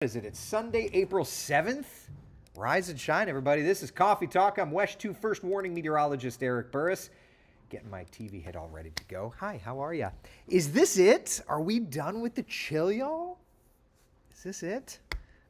Is it? It's Sunday, April 7th. Rise and shine, everybody. This is Coffee Talk. I'm WESH 2 First Warning Meteorologist Eric Burris. Getting my TV hit all ready to go. Hi, how are ya? Is this it? Are we done with the chill, y'all? Is this it?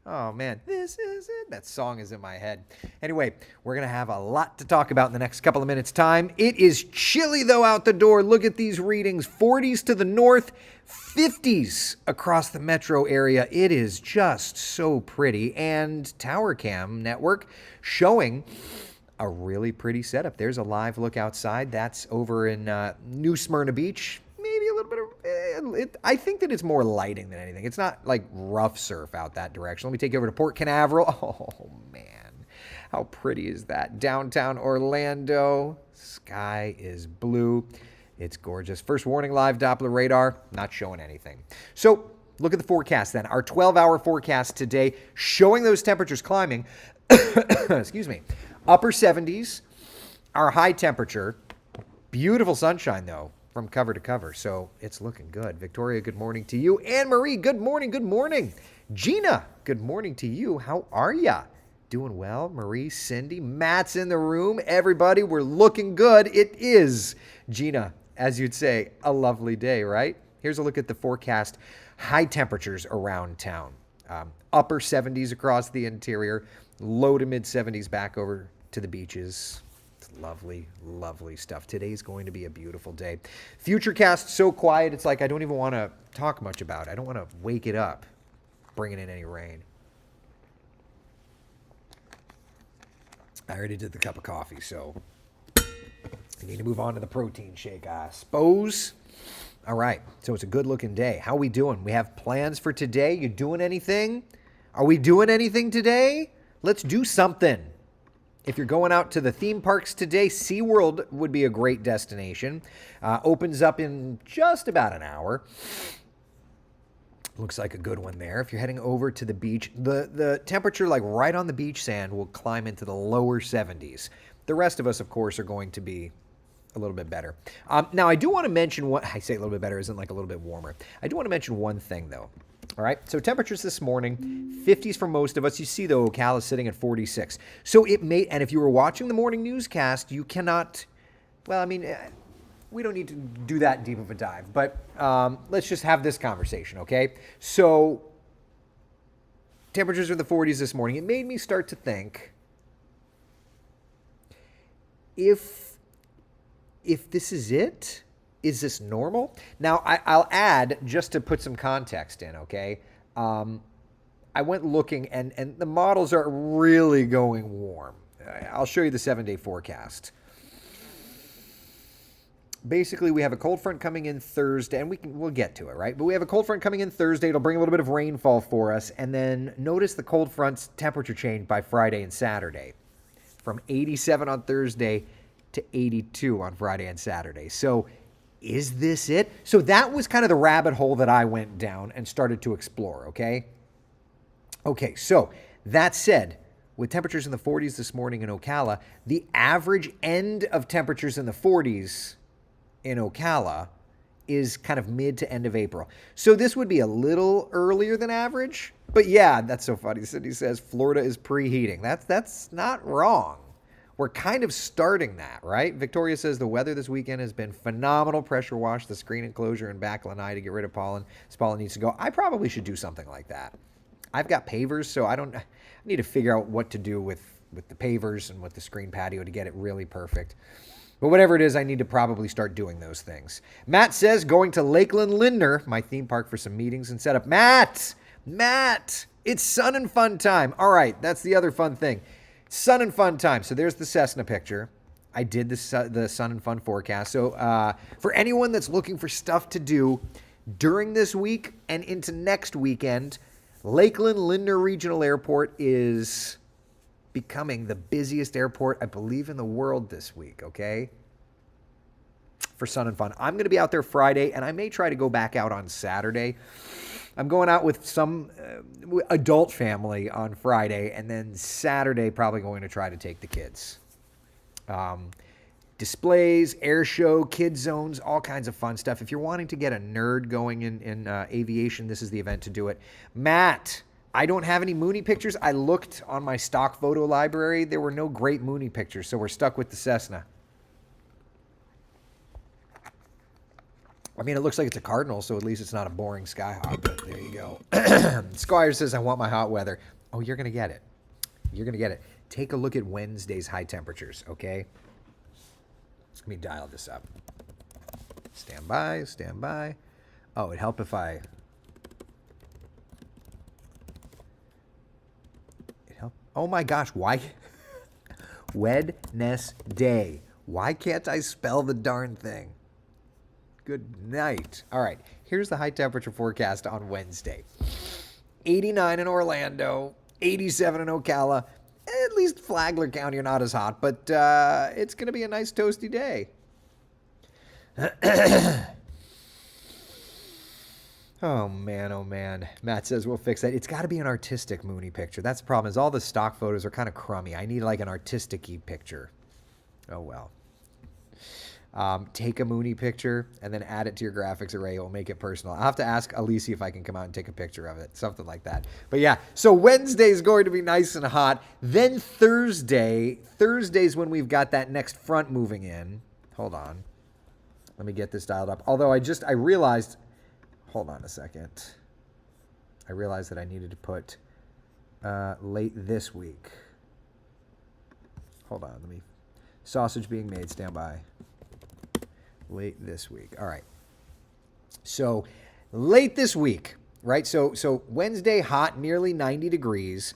Oh, man, this is it. That song is in my head. Anyway, we're going to have a lot to talk about in the next couple of minutes' time. It is chilly, though, out the door. Look at these readings. 40s to the north, 50s across the metro area. It is just so pretty. And Tower Cam Network showing a really pretty setup. There's a live look outside. That's over in New Smyrna Beach. Maybe a little bit of, I think that it's more lighting than anything. It's not like rough surf out that direction. Let me take you over to Port Canaveral. Oh, man. How pretty is that? Downtown Orlando. Sky is blue. It's gorgeous. First warning, live Doppler radar. Not showing anything. So look at the forecast then. Our 12-hour forecast today showing those temperatures climbing. Excuse me. Upper 70s. Our high temperature. Beautiful sunshine, though, from cover to cover. So it's looking good. Victoria, good morning to you. Anne-Marie, good morning. Good morning. Gina, good morning to you. How are ya? Doing well. Marie, Cindy, Matt's in the room. Everybody, we're looking good. It is, Gina, as you'd say, a lovely day, right? Here's a look at the forecast. High temperatures around town. Upper 70s across the interior. Low to mid 70s back over to the beaches. Lovely, lovely stuff. Today's going to be a beautiful day. Futurecast so quiet, it's like I don't even want to talk much about it. I don't want to wake it up, bringing in any rain. I already did the cup of coffee, so I need to move on to the protein shake, I suppose. All right, so it's a good-looking day. How we doing? We have plans for today. You doing anything? Are we doing anything today? Let's do something. If you're going out to the theme parks today, SeaWorld would be a great destination. Opens up in just about an hour. Looks like a good one there. If you're heading over to the beach, the temperature like right on the beach sand will climb into the lower 70s. The rest of us, of course, are going to be a little bit better. Now, I do want to mention what I say a little bit better isn't like a little bit warmer. I do want to mention one thing, though. All right, so temperatures this morning, 50s for most of us. You see, though, Ocala sitting at 46. So it may, and if you were watching the morning newscast, you cannot, well, I mean, we don't need to do that deep of a dive, but let's just have this conversation, okay? So temperatures are in the 40s this morning. It made me start to think, if this is it, is this normal? Now, I'll add, just to put some context in, okay? I went looking, and the models are really going warm. I'll show you the 7-day forecast. Basically, we have a cold front coming in Thursday, and we'll get to it, right? But we have a cold front coming in Thursday. It'll bring a little bit of rainfall for us. And then notice the cold front's temperature change by Friday and Saturday. From 87 on Thursday to 82 on Friday and Saturday. So is this it? So that was kind of the rabbit hole that I went down and started to explore, okay? Okay, so that said, with temperatures in the 40s this morning in Ocala, the average end of temperatures in the 40s in Ocala is kind of mid to end of April. So this would be a little earlier than average, but yeah, that's so funny. Cindy says Florida is preheating. That's not wrong. We're kind of starting that, right? Victoria says the weather this weekend has been phenomenal. Pressure wash the screen enclosure and back lanai to get rid of pollen. This pollen needs to go. I probably should do something like that. I've got pavers, so I need to figure out what to do with the pavers and with the screen patio to get it really perfect. But whatever it is, I need to probably start doing those things. Matt says going to Lakeland Lindner, my theme park, for some meetings and setup. Matt, it's sun and fun time. All right, that's the other fun thing. Sun and fun time. So there's the Cessna picture. I did the sun and fun forecast. So for anyone that's looking for stuff to do during this week and into next weekend, Lakeland Lindner Regional Airport is becoming the busiest airport, I believe, in the world this week, okay? For sun and fun. I'm going to be out there Friday, and I may try to go back out on Saturday. I'm going out with some adult family on Friday, and then Saturday probably going to try to take the kids. displays, air show, kid zones, all kinds of fun stuff. If you're wanting to get a nerd going in aviation, this is the event to do it. Matt, I don't have any Mooney pictures. I looked on my stock photo library. There were no great Mooney pictures, so we're stuck with the Cessna. I mean, it looks like it's a Cardinal, so at least it's not a boring Skyhawk, but there you go. Squire says, I want my hot weather. Oh, you're going to get it. You're going to get it. Take a look at Wednesday's high temperatures, okay? Let me dial this up. Stand by, stand by. Oh, it'd help if I... Oh my gosh, why? Wednesday. Why can't I spell the darn thing? Good night. All right, here's the high temperature forecast on Wednesday. 89 in Orlando, 87 in Ocala. At least Flagler County are not as hot, but it's going to be a nice toasty day. Oh, man. Matt says we'll fix that. It's got to be an artistic Mooney picture. That's the problem, is all the stock photos are kind of crummy. I need like an artistic-y picture. Oh, well. Take a Mooney picture and then add it to your graphics array. It will make it personal. I'll have to ask Alicia if I can come out and take a picture of it. Something like that. But yeah, so Wednesday is going to be nice and hot. Then Thursday's when we've got that next front moving in. Hold on. Let me get this dialed up. Although I realized... Hold on a second. I realized that I needed to put late this week. Hold on. Sausage being made. Stand by. Late this week. All right. So late this week, right? So Wednesday, hot, nearly 90 degrees.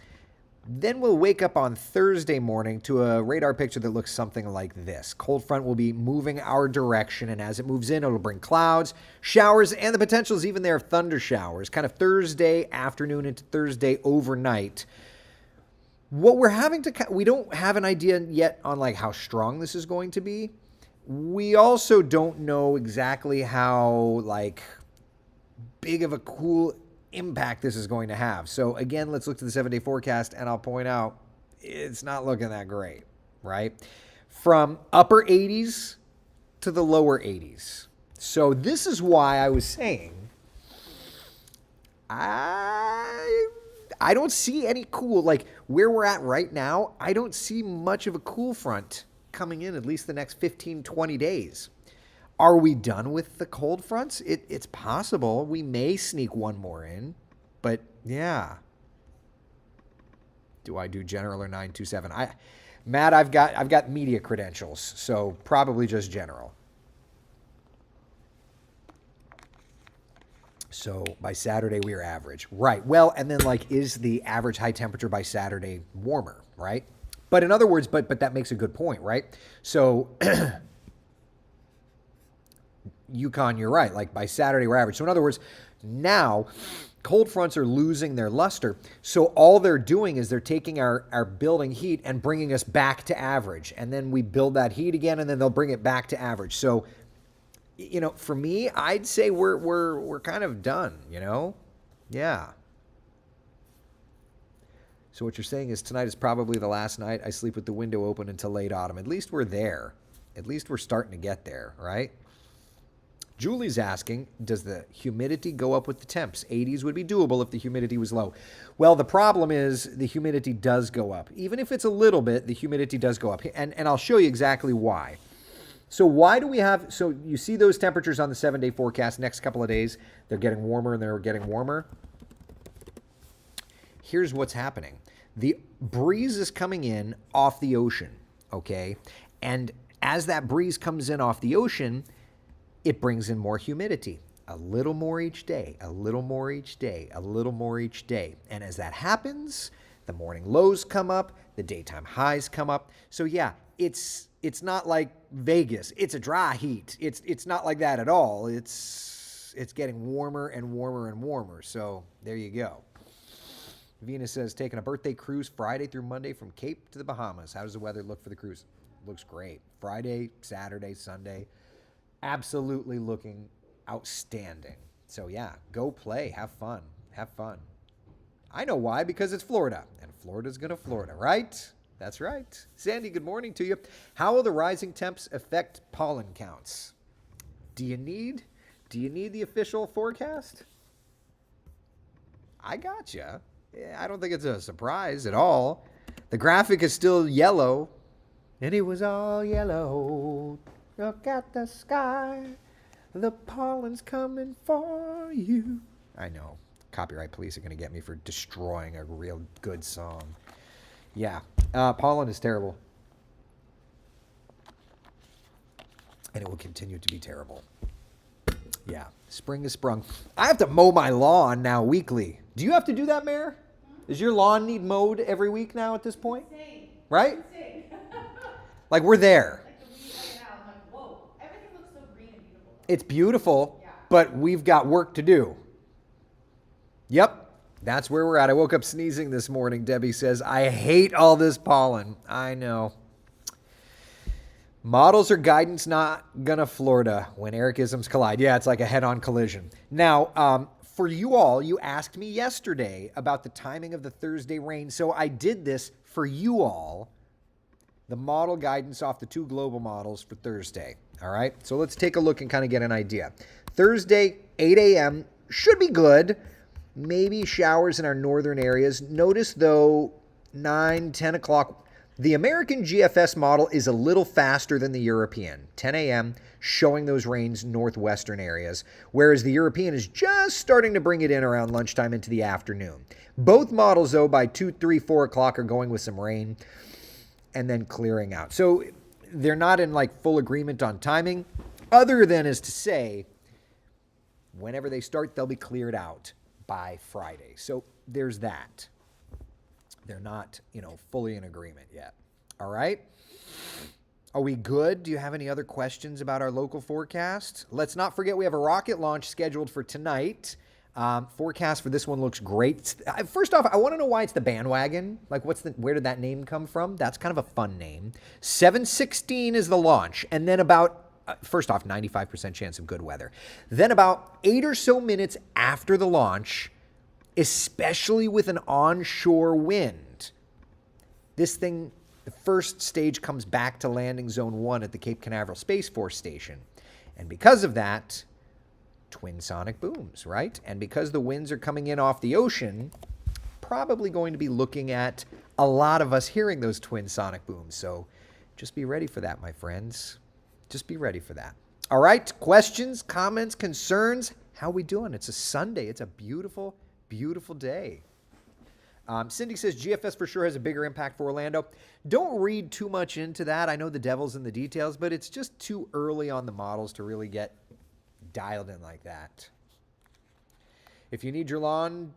Then we'll wake up on Thursday morning to a radar picture that looks something like this. Cold front will be moving our direction, and as it moves in, it'll bring clouds, showers, and the potential is even there of thunder showers, kind of Thursday afternoon into Thursday overnight. What we're having to... We don't have an idea yet on like how strong this is going to be. We also don't know exactly how like big of a cool impact this is going to have. So again, let's look to the 7-day forecast, and I'll point out it's not looking that great, right? From upper 80s to the lower 80s. So this is why I was saying I don't see any cool, like where we're at right now, I don't see much of a cool front coming in at least the next 15, 20 days. Are we done with the cold fronts? It's possible. We may sneak one more in, but yeah. Do I do general or 927? Matt, I've got media credentials, so probably just general. So by Saturday we are average, right? Well, and then like, is the average high temperature by Saturday warmer, right? But in other words, but that makes a good point, right? So. Yukon, you're right. Like by Saturday, we're average. So in other words, now cold fronts are losing their luster. So all they're doing is they're taking our building heat and bringing us back to average. And then we build that heat again, and then they'll bring it back to average. So, you know, for me, I'd say we're kind of done, you know? Yeah. So what you're saying is tonight is probably the last night I sleep with the window open until late autumn. At least we're there. At least we're starting to get there, right? Julie's asking, does the humidity go up with the temps? 80s would be doable if the humidity was low. Well, the problem is the humidity does go up. Even if it's a little bit, the humidity does go up. And I'll show you exactly why. So why do we have... So you see those temperatures on the 7-day forecast next couple of days. They're getting warmer and they're getting warmer. Here's what's happening. The breeze is coming in off the ocean, okay? And as that breeze comes in off the ocean, it brings in more humidity. A little more each day, a little more each day, a little more each day. And as that happens, the morning lows come up, the daytime highs come up. So yeah, it's not like Vegas. It's a dry heat. It's not like that at all. It's getting warmer and warmer and warmer. So there you go. Venus says, taking a birthday cruise Friday through Monday from Cape to the Bahamas. How does the weather look for the cruise? Looks great. Friday, Saturday, Sunday. Absolutely looking outstanding. So yeah, go play, have fun. I know why, because it's Florida, and Florida's gonna Florida, right? That's right. Sandy, good morning to you. How will the rising temps affect pollen counts? Do you need the official forecast? I gotcha. I don't think it's a surprise at all. The graphic is still yellow. And it was all yellow. Look at the sky. The pollen's coming for you. I know. Copyright police are going to get me for destroying a real good song. Yeah. Pollen is terrible. And it will continue to be terrible. Yeah. Spring is sprung. I have to mow my lawn now weekly. Do you have to do that, Mayor? Does your lawn need mowed every week now at this point? Insane. Right? Insane. Like we're there. Like the weed right now, I'm like, whoa, everything looks so green and beautiful. It's beautiful, Yeah. but we've got work to do. Yep, that's where we're at. I woke up sneezing this morning, Debbie says. I hate all this pollen. I know. Models or guidance not gonna Florida when Eric-isms collide. Yeah, it's like a head-on collision. Now, for you all, you asked me yesterday about the timing of the Thursday rain, so I did this for you all. The model guidance off the 2 global models for Thursday. All right, so let's take a look and kind of get an idea. Thursday, 8 a.m. should be good. Maybe showers in our northern areas. Notice, though, 9, 10 o'clock. The American GFS model is a little faster than the European. 10 a.m. showing those rains northwestern areas, whereas the European is just starting to bring it in around lunchtime into the afternoon. Both models, though, by 2, 3, 4 o'clock are going with some rain and then clearing out. So they're not in like full agreement on timing, other than as to say, whenever they start, they'll be cleared out by Friday. So there's that. They're not, fully in agreement yet. All right. Are we good? Do you have any other questions about our local forecast? Let's not forget we have a rocket launch scheduled for tonight. Forecast for this one looks great. First off, I want to know why it's the Bandwagon. Like, where did that name come from? That's kind of a fun name. 7:16 is the launch, and then about first off, 95% chance of good weather. Then about 8 or so minutes after the launch, especially with an onshore wind, this thing, the first stage comes back to landing zone 1 at the Cape Canaveral Space Force Station. And because of that, twin sonic booms, right? And because the winds are coming in off the ocean, probably going to be looking at a lot of us hearing those twin sonic booms. So just be ready for that, my friends. Just be ready for that. All right, questions, comments, concerns? How we doing? It's a Sunday. It's a beautiful, beautiful day. Cindy says GFS for sure has a bigger impact for Orlando. Don't read too much into that. I know the devil's in the details, but it's just too early on the models to really get dialed in like that. If you need your lawn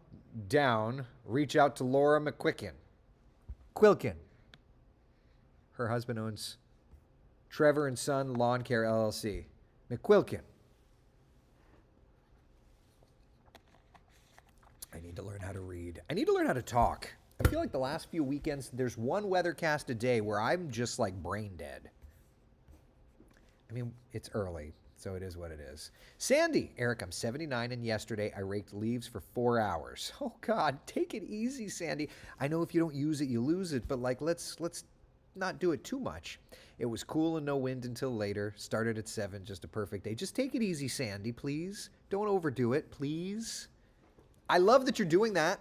down, reach out to Laura McQuilkin. Her husband owns Trevor and Son Lawn Care LLC. McQuilkin. I need to learn how to read. I need to learn how to talk. I feel like the last few weekends, there's one weathercast a day where I'm just like brain dead. I mean, it's early, so it is what it is. Sandy, Eric, I'm 79, and yesterday I raked leaves for 4 hours. Oh, God, take it easy, Sandy. I know if you don't use it, you lose it, but like, let's not do it too much. It was cool and no wind until later. Started at 7, just a perfect day. Just take it easy, Sandy, please. Don't overdo it, please. I love that you're doing that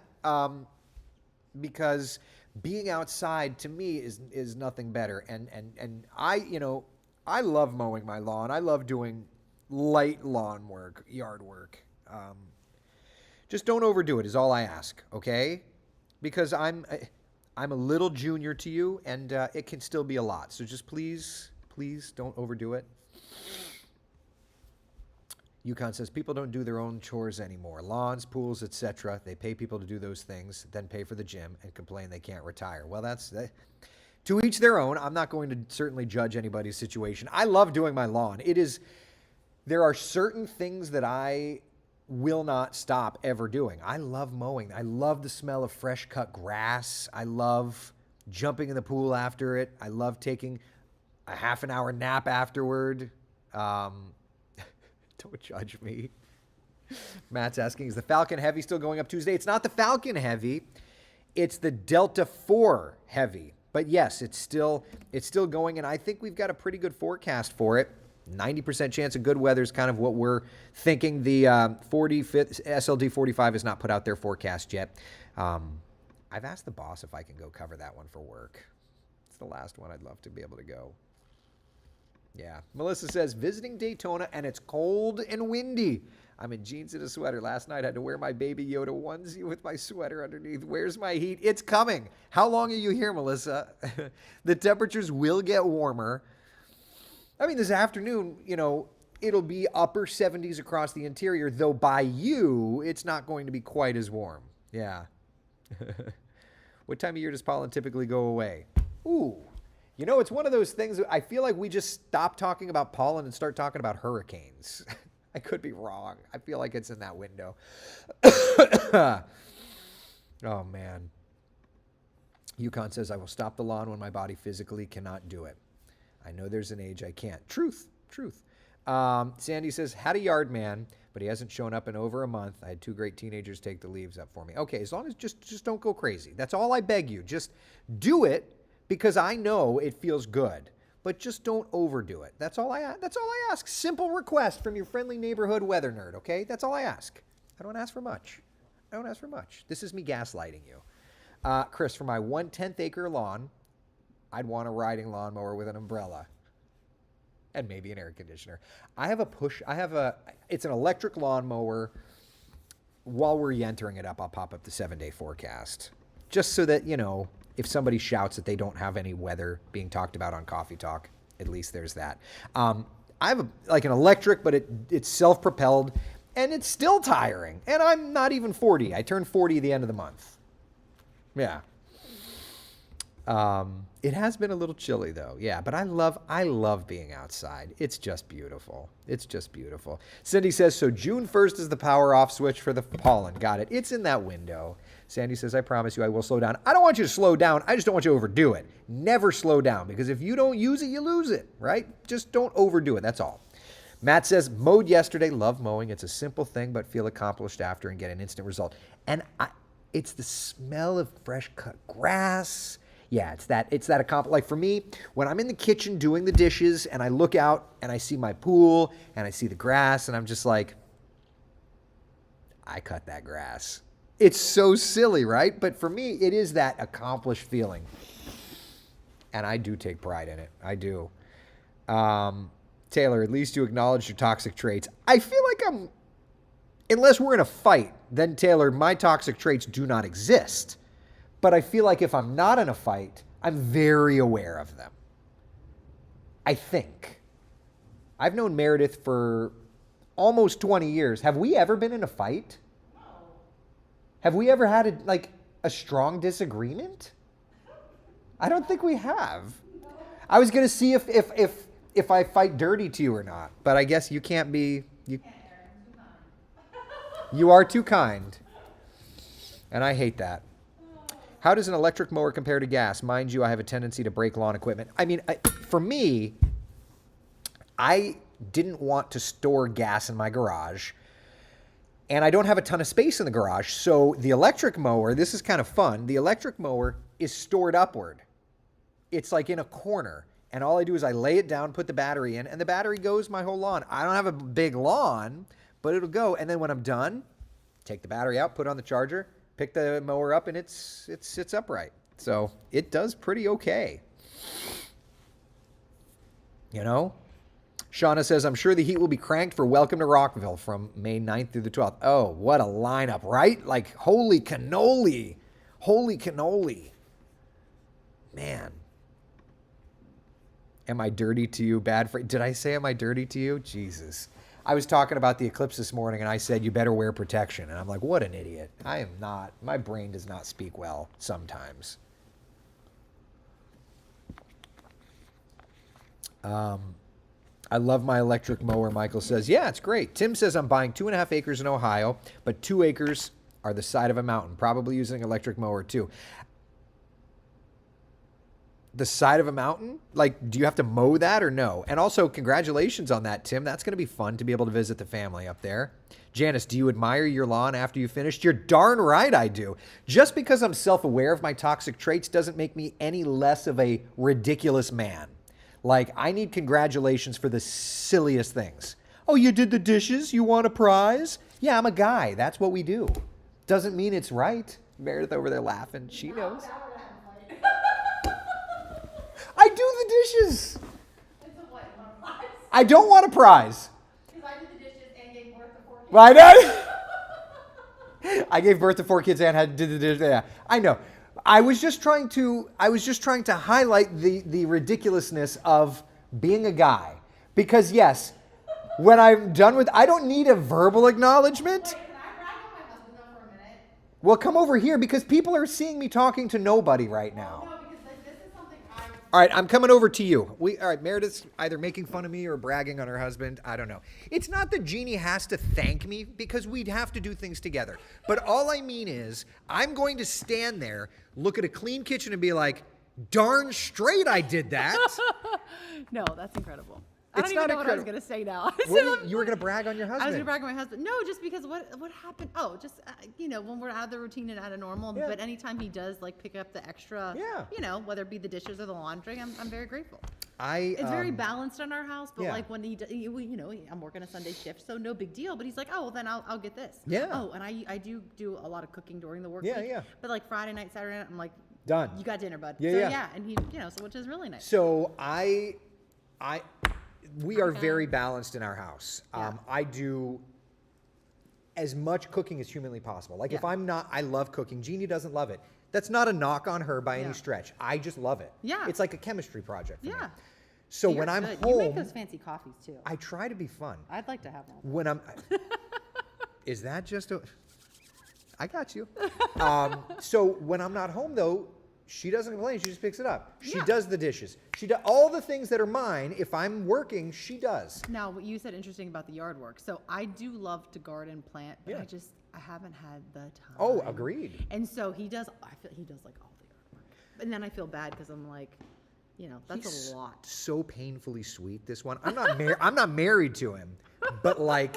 because being outside to me is nothing better. And I love mowing my lawn. I love doing light lawn work, yard work. Just don't overdo it is all I ask, okay? Because I'm a little junior to you, and it can still be a lot. So just please don't overdo it. Yukon says people don't do their own chores anymore. Lawns, pools, etc. They pay people to do those things, then pay for the gym and complain they can't retire. Well, to each their own. I'm not going to certainly judge anybody's situation. I love doing my lawn. There are certain things that I will not stop ever doing. I love mowing. I love the smell of fresh cut grass. I love jumping in the pool after it. I love taking a half an hour nap afterward. Don't judge me. Matt's asking, is the Falcon Heavy still going up Tuesday? It's not the Falcon Heavy. It's the Delta 4 Heavy. But yes, it's still going, and I think we've got a pretty good forecast for it. 90% chance of good weather is kind of what we're thinking. The SLD 45 has not put out their forecast yet. I've asked the boss if I can go cover that one for work. It's the last one I'd love to be able to go. Yeah. Melissa says, visiting Daytona and it's cold and windy. I'm in jeans and a sweater. Last night I had to wear my Baby Yoda onesie with my sweater underneath. Where's my heat? It's coming. How long are you here, Melissa? The temperatures will get warmer. I mean, this afternoon, you know, it'll be upper 70s across the interior, though by you, it's not going to be quite as warm. Yeah. What time of year does pollen typically go away? Ooh. You know, it's one of those things that I feel like we just stop talking about pollen and start talking about hurricanes. I could be wrong. I feel like it's in that window. Oh, man. Yukon says, I will stop the lawn when my body physically cannot do it. I know there's an age I can't. Truth. Sandy says, had a yard man, but he hasn't shown up in over a month. I had 2 great teenagers take the leaves up for me. Okay, as long as just don't go crazy. That's all I beg you. Just do it because I know it feels good, but just don't overdo it. That's all I ask. Simple request from your friendly neighborhood weather nerd, okay? That's all I ask. I don't ask for much. This is me gaslighting you. Chris, for my 1/10 acre lawn, I'd want a riding lawnmower with an umbrella and maybe an air conditioner. It's an electric lawnmower. While we're entering it up, I'll pop up the 7-day forecast. Just so that, you know, if somebody shouts that they don't have any weather being talked about on Coffee Talk, at least there's that. I have an electric, but it's self-propelled, and it's still tiring. And I'm not even 40. I turned 40 at the end of the month. Yeah. It has been a little chilly though. Yeah, but I love being outside. It's just beautiful. Cindy says, so June 1st is the power off switch for the pollen. Got it. It's in that window. Sandy says, I promise you I will slow down. I don't want you to slow down. I just don't want you to overdo it. Never slow down, because if you don't use it, you lose it, right? Just don't overdo it. That's all. Matt says, mowed yesterday. Love mowing. It's a simple thing, but feel accomplished after and get an instant result. And it's the smell of fresh cut grass. Yeah, it's that like for me, when I'm in the kitchen doing the dishes and I look out and I see my pool and I see the grass and I'm just like, I cut that grass. It's so silly, right? But for me, it is that accomplished feeling. And I do take pride in it. I do. Taylor, at least you acknowledge your toxic traits. I feel like unless we're in a fight, then Taylor, my toxic traits do not exist. But I feel like if I'm not in a fight, I'm very aware of them. I think. I've known Meredith for almost 20 years. Have we ever been in a fight? No. Have we ever had a strong disagreement? I don't think we have. No. I was going to see if I fight dirty to you or not, but I guess you can't be. You are too kind. And I hate that. How does an electric mower compare to gas? Mind you, I have a tendency to break lawn equipment. I mean, for me, I didn't want to store gas in my garage, and I don't have a ton of space in the garage. So the electric mower, this is kind of fun. The electric mower is stored upward. It's like in a corner, and all I do is I lay it down, put the battery in, and the battery goes my whole lawn. I don't have a big lawn, but it'll go. And then when I'm done, take the battery out, put on the charger, pick the mower up, and it sits upright. So it does pretty okay. You know? Shauna says, I'm sure the heat will be cranked for Welcome to Rockville from May 9th through the 12th. Oh, what a lineup, right? Like, holy cannoli. Holy cannoli. Man. Am I dirty to you? Did I say am I dirty to you? Jesus. I was talking about the eclipse this morning, and I said, you better wear protection. And I'm like, what an idiot. I am not. My brain does not speak well sometimes. I love my electric mower, Michael says. Yeah, it's great. Tim says, I'm buying 2.5 acres in Ohio, but 2 acres are the side of a mountain. Probably using an electric mower, too. The side of a mountain? Like, do you have to mow that or no? And also, congratulations on that, Tim. That's going to be fun to be able to visit the family up there. Janice, do you admire your lawn after you finished? You're darn right I do. Just because I'm self-aware of my toxic traits doesn't make me any less of a ridiculous man. Like, I need congratulations for the silliest things. Oh, you did the dishes? You want a prize? Yeah, I'm a guy. That's what we do. Doesn't mean it's right. Meredith over there laughing. She knows. Now we're gonna have a fight. I do the dishes. It's a what? You want a prize? I don't want a prize. Because I did the dishes and gave birth to 4 kids. Well, I know. I gave birth to 4 kids and did the dishes. Yeah, I know. I was just trying to highlight the ridiculousness of being a guy. Because yes, when I'm done with, I don't need a verbal acknowledgement. Wait, can I brag on my husband though for a minute? Well, come over here because people are seeing me talking to nobody right now. No, because this is something All right, I'm coming over to you. All right, Meredith's either making fun of me or bragging on her husband. I don't know. It's not that Jeannie has to thank me because we'd have to do things together. But all I mean is I'm going to stand there, look at a clean kitchen and be like, darn straight I did that. No, that's incredible. It's I don't even not know what I was incredible. going to say now. You were going to brag on your I was husband. going to brag on my husband. No, just because what happened? Oh, just when we're out of the routine and out of normal. Yeah. But anytime he does like pick up the extra, Yeah. whether it be the dishes or the laundry, I'm very grateful. It's It's very balanced in our house, but yeah. like when I'm working a Sunday shift, so no big deal. But he's like, oh, well, then I'll get this. Yeah. Oh, and I do a lot of cooking during the work Yeah, week. yeah. But like Friday night, Saturday night, I'm like, Done. you got dinner, bud. Yeah, so, yeah. And he, so which is really nice. So we are very balanced in our house. Yeah. I do as much cooking as humanly possible. Like if Yeah. I'm not, I love cooking. Jeannie doesn't love it. That's not a knock on her by Yeah. any stretch. I just love it. Yeah. It's like a chemistry project for me. Yeah. So You're when I'm good. You make home, those fancy coffees too. I try to be fun. I'd like to have one. When I'm, is that just a, I got you. So when I'm not home though, she doesn't complain. She just picks it up. She Yeah. does the dishes. She does all the things that are mine. If I'm working, she does. Now, what you said interesting about the yard work. So I do love to garden, plant, but Yeah. I haven't had the time. Oh, agreed. And so he does. I feel he does like all the yard work, and then I feel bad because I'm like, that's He's a lot. so painfully sweet. This one. I'm not married to him, but like,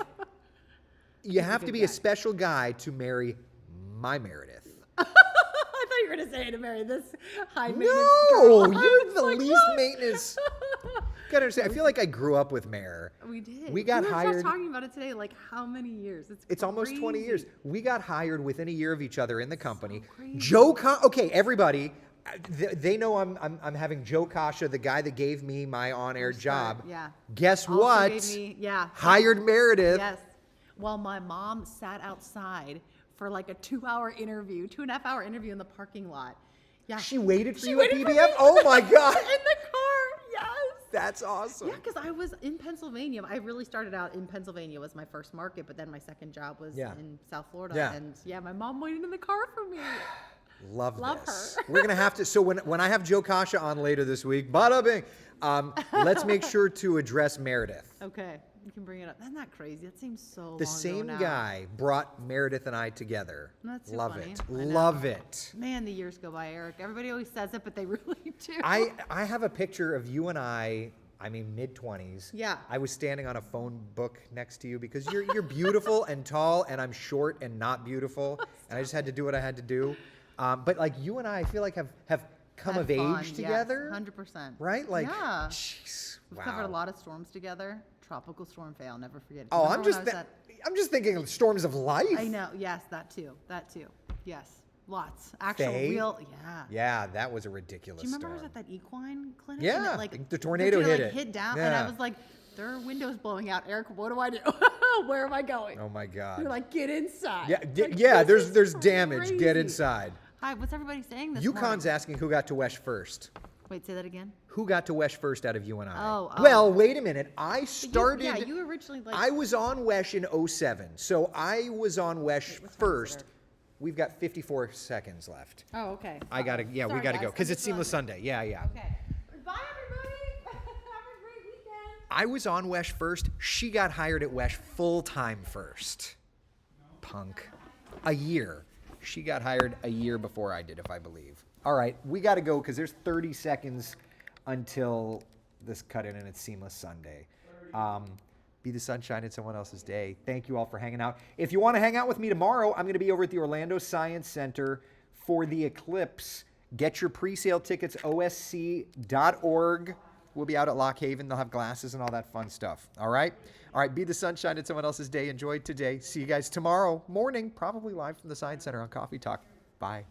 you have to good be guy. a special guy to marry my Meredith. I thought you were gonna say to marry this high maintenance No, girl. I you're was the like, least what? maintenance. Gotta understand. I feel like I grew up with Mare. We did. We got were hired- just talking about it today. Like how many years? It's almost 20 years. crazy. We got hired within a year of each other in the company. crazy. Okay, everybody, they know I'm having Joe Kasha, the guy that gave me my on-air job. Yeah. Guess Also what? gave me- yeah. Hired Meredith. Yes. Well, my mom sat outside for like a 2-hour interview, 2.5-hour interview in the parking lot. Yeah. She waited for She you at waited for PBF? me. Oh my God. In the car. Yes. That's awesome. Yeah, because I was in Pennsylvania. I really started out in Pennsylvania was my first market, but then my second job was Yeah. in South Florida. Yeah. And yeah, my mom waited in the car for me. Love Love this. her. We're gonna have to. So when I have Joe Kasha on later this week, bada bing. Let's make sure to address Meredith. Okay, you can bring it up. Isn't that crazy? That seems so long The ago same now. guy brought Meredith and I together. That's too Love funny. it. I know. Love it. Man, the years go by, Eric. Everybody always says it, but they really do. I have a picture of you and I mean mid-20s. Yeah. I was standing on a phone book next to you because you're beautiful and tall and I'm short and not beautiful and I just had to do what I had to do. But like you and I feel like have come Had of fun, age yes, together. 100%. Right? Like, yeah. jeez. We've Wow. covered a lot of storms together. Tropical storm Faye, I'll never forget it. Oh, Remember when I was I'm just thinking of storms of life. I know. Yes, that too. That too. Yes. Lots. Actual Faye? real. Yeah. Yeah, that was a ridiculous Do you remember I storm. was at that equine clinic? Yeah, And it, like the tornado hit it. hit down, and Yeah. I was like, "There are windows blowing out, Eric. What do I do? Where am I going?" Oh my God. You're like, "Get inside." Yeah, Like, yeah. this There's is damage. Get crazy. inside. Hi. What's everybody saying this UConn's morning? asking who got to Wesh first. Wait, say that again. Who got to Wesh first out of you and I? Oh, oh. Well, wait a minute. I But started. yeah, you originally like. I was on Wesh in 07. So I was on Wesh Wait, what time is it, first. Eric? We've got 54 seconds left. Oh, okay. I gotta, yeah, we Sorry, gotta guys. go because I'm it's just Seamless on- Sunday. Yeah, yeah. Okay. Bye, everybody. Have a great weekend. I was on Wesh first. She got hired at Wesh full time first. Punk. A year. She got hired a year before I did, if I believe. All right, we got to go because there's 30 seconds until this cut in and it's Seamless Sunday. Be the sunshine in someone else's day. Thank you all for hanging out. If you want to hang out with me tomorrow, I'm going to be over at the Orlando Science Center for the Eclipse. Get your pre-sale tickets, osc.org. We'll be out at Lock Haven. They'll have glasses and all that fun stuff. All right? All right, be the sunshine in someone else's day. Enjoy today. See you guys tomorrow morning, probably live from the Science Center on Coffee Talk. Bye.